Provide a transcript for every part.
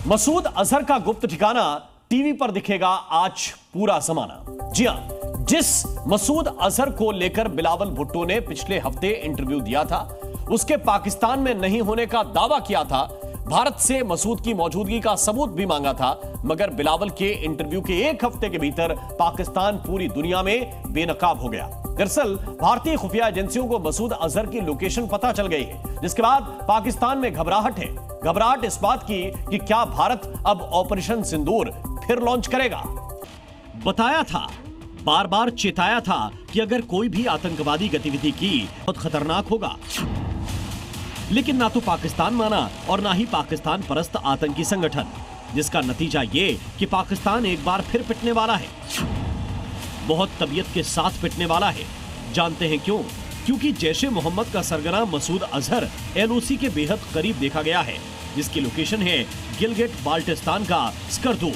मसूद अजहर का गुप्त ठिकाना टीवी पर दिखेगा आज पूरा जमाना। जी हां, जिस मसूद अजहर को लेकर बिलावल भुट्टो ने पिछले हफ्ते इंटरव्यू दिया था, उसके पाकिस्तान में नहीं होने का दावा किया था, भारत से मसूद की मौजूदगी का सबूत भी मांगा था, मगर बिलावल के इंटरव्यू के एक हफ्ते के भीतर पाकिस्तान पूरी दुनिया में बेनकाब हो गया। दरअसल भारतीय खुफिया एजेंसियों को मसूद अजहर की लोकेशन पता चल गई है, जिसके बाद पाकिस्तान में घबराहट है। घबराहट इस बात की कि क्या भारत अब ऑपरेशन सिंदूर फिर लॉन्च करेगा। बताया था, बार बार चेताया था कि अगर कोई भी आतंकवादी गतिविधि की बहुत खतरनाक होगा, लेकिन ना तो पाकिस्तान माना और ना ही पाकिस्तान परस्त आतंकी संगठन, जिसका नतीजा ये कि पाकिस्तान एक बार फिर पिटने वाला है, बहुत तबीयत के साथ पिटने वाला है। जानते हैं क्यों? क्योंकि जैशे मोहम्मद का सरगना मसूद अजहर एलओसी के बेहद करीब देखा गया है, जिसकी लोकेशन है गिलगिट बाल्टिस्तान का स्कर्दू।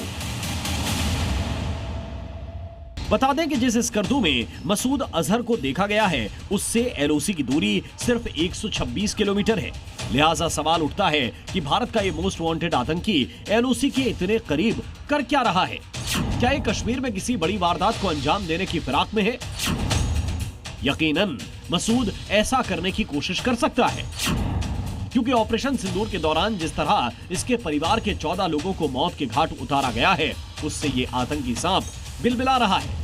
बता दें कि जिस स्कर्दू में मसूद अजहर को देखा गया है, उससे एलओसी की दूरी सिर्फ 126 किलोमीटर है। लिहाजा सवाल उठता है कि भारत का ये मोस्ट वांटेड आतंकी एलओसी के इतने करीब कर क्या रहा है? क्या ये कश्मीर में किसी बड़ी वारदात को अंजाम देने की फिराक में है? यकीनन मसूद ऐसा करने की कोशिश कर सकता है, क्योंकि ऑपरेशन सिंदूर के दौरान जिस तरह इसके परिवार के 14 लोगों को मौत के घाट उतारा गया है, उससे ये आतंकी सांप बिलबिला रहा है।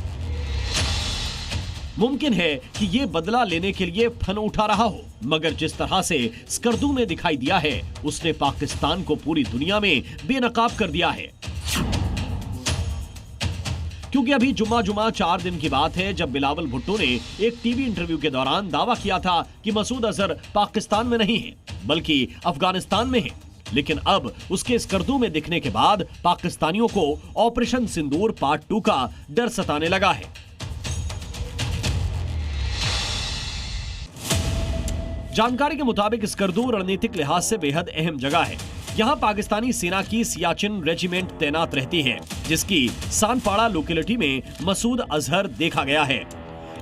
मुमकिन है कि ये बदला लेने के लिए फन उठा रहा हो, मगर जिस तरह से स्कर्दू में दिखाई दिया है, उसने पाकिस्तान को पूरी दुनिया में बेनकाब कर दिया है। क्योंकि अभी जुम्मा 4 दिन की बात है जब बिलावल भुट्टो ने एक टीवी इंटरव्यू के दौरान दावा किया था कि मसूद अजहर पाकिस्तान में नहीं है, बल्कि अफगानिस्तान में है। लेकिन अब उसके स्कर्दू में दिखने के बाद पाकिस्तानियों को ऑपरेशन सिंदूर पार्ट 2 का डर सताने लगा है। जानकारी के मुताबिक स्कर्दू रणनीतिक लिहाज से बेहद अहम जगह है। यहाँ पाकिस्तानी सेना की सियाचिन रेजिमेंट तैनात रहती है, जिसकी सानपाड़ा लोकेलिटी में मसूद अजहर देखा गया है।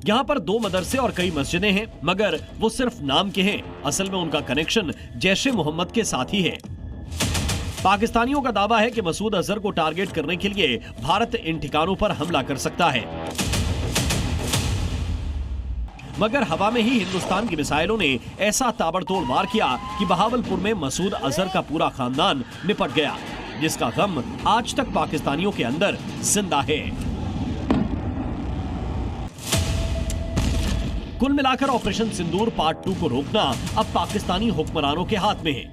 यहाँ पर 2 मदरसे और कई मस्जिदें हैं, मगर वो सिर्फ नाम के हैं। असल में उनका कनेक्शन जैशे मोहम्मद के साथ ही है। पाकिस्तानियों का दावा है कि मसूद अजहर को टारगेट करने के लिए भारत इन ठिकानों पर हमला कर सकता है, मगर हवा में ही हिंदुस्तान की मिसाइलों ने ऐसा ताबड़तोड़ वार किया कि बहावलपुर में मसूद अजहर का पूरा खानदान निपट गया, जिसका गम आज तक पाकिस्तानियों के अंदर जिंदा है। कुल मिलाकर ऑपरेशन सिंदूर पार्ट 2 को रोकना अब पाकिस्तानी हुक्मरानों के हाथ में है,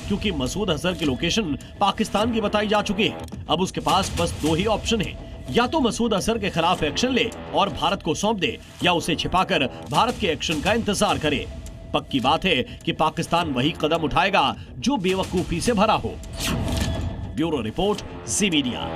क्योंकि मसूद अजहर की लोकेशन पाकिस्तान की बताई जा चुकी है। अब उसके पास बस 2 ही ऑप्शन है, या तो मसूद अजहर के खिलाफ एक्शन ले और भारत को सौंप दे, या उसे छिपाकर भारत के एक्शन का इंतजार करे। पक्की बात है कि पाकिस्तान वही कदम उठाएगा जो बेवकूफी से भरा हो। ब्यूरो रिपोर्ट, जी मीडिया।